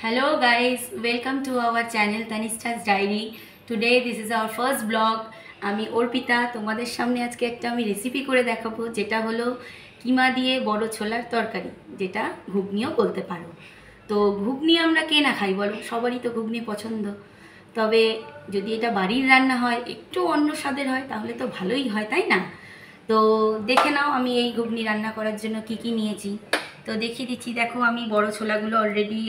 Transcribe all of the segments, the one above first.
Hello guys, welcome to our channel Tanishta's Diary. Today this is our first vlog. আমি অর্পিতা তোমাদের সামনে আজকে একটা আমি রেসিপি করে দেখাবো যেটা হলো কিমা দিয়ে বড় ছোলার তরকারি, যেটা ঘুগনিও বলতে পারো। তো ঘুগনি আমরা কে না খাই বলো, সবারই তো ঘুগনি পছন্দ। তবে যদি এটা বাড়ির রান্না হয়, একটু অন্য স্বাদের হয়, তাহলে তো ভালোই হয়, তাই না? তো দেখে নাও আমি এই ঘুগনি রান্না করার জন্য কি কি নিয়েছি। তো দেখিয়ে দিচ্ছি, দেখো আমি বড় ছোলাগুলো অলরেডি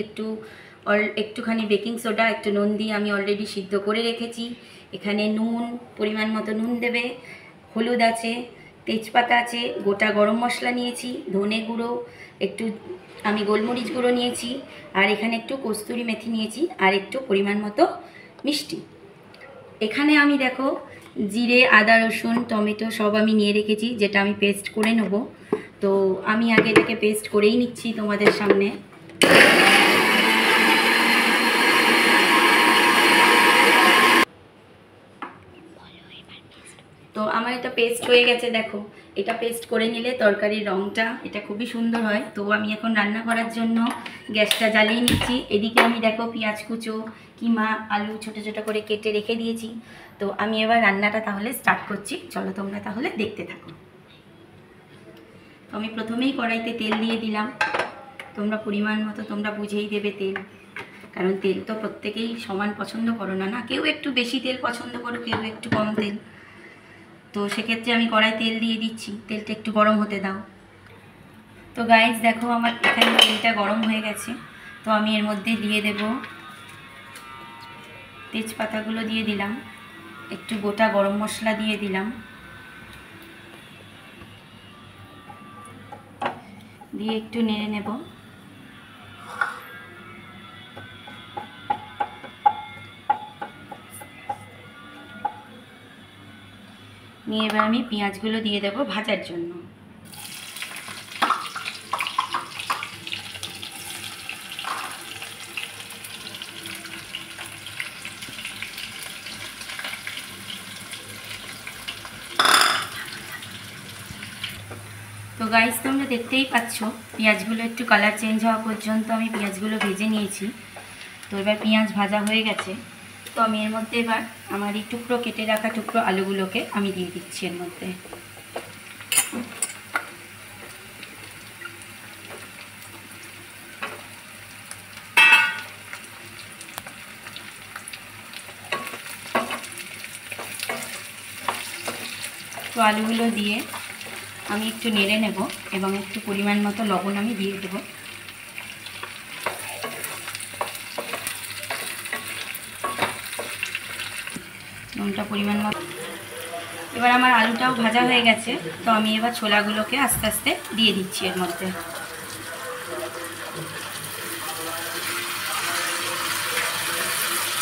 একটুখানি বেকিং সোডা, একটু নুন দিয়ে আমি অলরেডি সিদ্ধ করে রেখেছি। এখানে নুন, পরিমাণ মতো নুন দেবে, হলুদ আছে, তেজপাতা আছে, গোটা গরম মশলা নিয়েছি, ধনে গুঁড়ো, একটু আমি গোলমরিচ গুঁড়ো নিয়েছি, আর এখানে একটু কস্তুরি মেথি নিয়েছি, আর একটু পরিমাণ মতো মিষ্টি। এখানে আমি দেখো জিরে, আদা, রসুন, টমেটো সব আমি নিয়ে রেখেছি, যেটা আমি পেস্ট করে নেব। তো আমি আগে এটাকে পেস্ট করেই নিচ্ছি তোমাদের সামনে। তো আমার এটা পেস্ট হয়ে গেছে, দেখো এটা পেস্ট করে নিলে তরকারির রঙটা এটা খুবই সুন্দর হয়। তো আমি এখন রান্না করার জন্য গ্যাসটা জ্বালিয়ে নিচ্ছি। এদিকে আমি দেখো পেঁয়াজ কুচো, কিমা, আলু ছোট ছোট করে কেটে রেখে দিয়েছি। তো আমি এবার রান্নাটা তাহলে স্টার্ট করছি, চলো তোমরা তাহলে দেখতে থাকো। তো আমি প্রথমেই কড়াইতে তেল দিয়ে দিলাম। তোমরা পরিমাণ মতো তোমরা বুঝেই দেবে তেল, কারণ তেল তো প্রত্যেকেই সমান পছন্দ করো না, না কেউ একটু বেশি তেল পছন্দ করো, কেউ একটু কম তেল। তো সেক্ষেত্রে আমি কড়াই তেল দিয়ে দিচ্ছি, তেলটা একটু গরম হতে দাও। তো গাইস দেখো আমার এখানে তেলটা গরম হয়ে গেছে। তো আমি এর মধ্যে দিয়ে দেব তেজপাতাগুলো দিয়ে দিলাম, একটু গোটা গরম মশলা দিয়ে দিলাম, দিয়ে একটু নেড়ে নেব। নিয়ে এবার আমি পেঁয়াজগুলো দিয়ে দেব ভাজার জন্য। তো গাইস তোমরা দেখতেই পাচ্ছ পেঁয়াজগুলো একটু কালার চেঞ্জ হওয়া পর্যন্ত আমি পেঁয়াজগুলো ভেজে নিয়েছি। তো এবার পেঁয়াজ ভাজা হয়ে গেছে। তো আমি এর মধ্যে এবার আমার এই টুকরো কেটে রাখা টুকরো আলুগুলোকে আমি দিয়ে দিচ্ছি এর মধ্যে। তো আলুগুলো দিয়ে আমি একটু নেড়ে নেব এবং একটু পরিমাণ মতো লবণ আমি দিয়ে দেব। লবণটা পরিমাণ মতো। এবার আমার আলুটাও ভাজা হয়ে গেছে। তো আমি এবার ছোলাগুলোকে আস্তে আস্তে দিয়ে দিচ্ছি এর মধ্যে।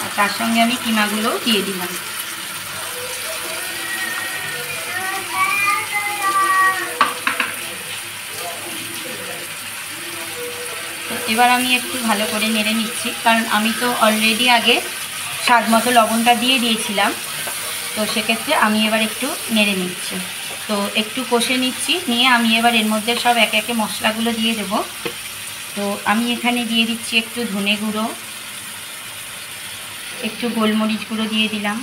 আর তার সঙ্গে আমি কিমাগুলোও দিয়ে দিলাম। এবার আমি একটু ভালো করে নেড়ে নিচ্ছি, কারণ আমি তো অলরেডি আগে স্বাদ মতো লবণটা দিয়ে দিয়েছিলাম। তো সেক্ষেত্রে আমি এবার একটু নেড়ে নিচ্ছি। তো একটু কষে নিচ্ছি, নিয়ে আমি এবার এর মধ্যে সব একে একে মশলাগুলো দিয়ে দেব। তো আমি এখানে দিয়ে দিচ্ছি একটু ধনে গুঁড়ো, একটু গোলমরিচ গুঁড়ো দিয়ে দিলাম,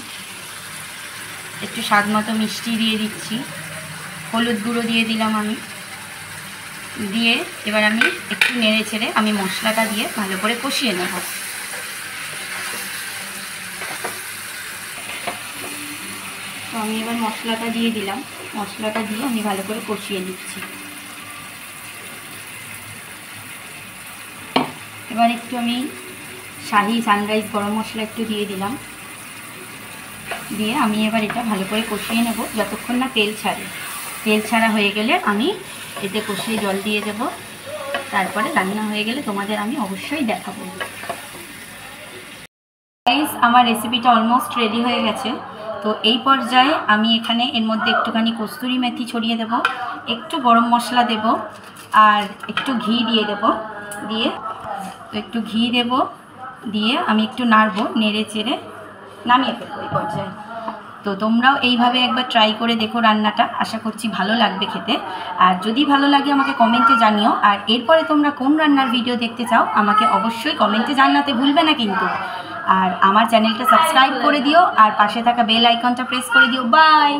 একটু স্বাদ মতো মিষ্টি দিয়ে দিচ্ছি, হলুদ গুঁড়ো দিয়ে দিলাম আমি। দিয়ে এবার আমি একটু নেড়ে ছেড়ে আমি মশলাটা দিয়ে ভালো করে কষিয়ে নেব। তো আমি এবার মশলাটা দিয়ে দিলাম, মশলাটা দিয়ে আমি ভালো করে কষিয়ে নিচ্ছি। এবার একটু আমি শাহি সানরাইজ গরম মশলা একটু দিয়ে দিলাম, দিয়ে আমি এবার এটা ভালো করে কষিয়ে নেব যতক্ষণ না তেল ছাড়ে। তেল ছাড়া হয়ে গেলে আমি এতে কষিয়ে জল দিয়ে দেব। তারপরে রান্না হয়ে গেলে তোমাদের আমি অবশ্যই দেখাবো। গাইস আমার রেসিপিটা অলমোস্ট রেডি হয়ে গেছে। তো এই পর্যায়ে আমি এখানে এর মধ্যে একটুখানি কস্তুরি মেথি ছড়িয়ে দেব, একটু গরম মশলা দেব, আর একটু ঘি দিয়ে দেব। দিয়ে একটু ঘি দেব, দিয়ে আমি একটু নাড়বো, নেড়ে চেড়ে নামিয়ে ফেলবো এই পর্যায়ে। তো তোমরাও এইভাবে একবার ট্রাই করে দেখো রান্নাটা, আশা করছি ভালো লাগবে খেতে। আর যদি ভালো লাগে আমাকে কমেন্টে জানিও, আর এরপরে তোমরা কোন রান্নার ভিডিও দেখতে চাও আমাকে অবশ্যই কমেন্টে জানাতে ভুলবে না কিন্তু। আর আমার চ্যানেলটা সাবস্ক্রাইব করে দিও, আর পাশে থাকা বেল আইকনটা প্রেস করে দিও। বাই।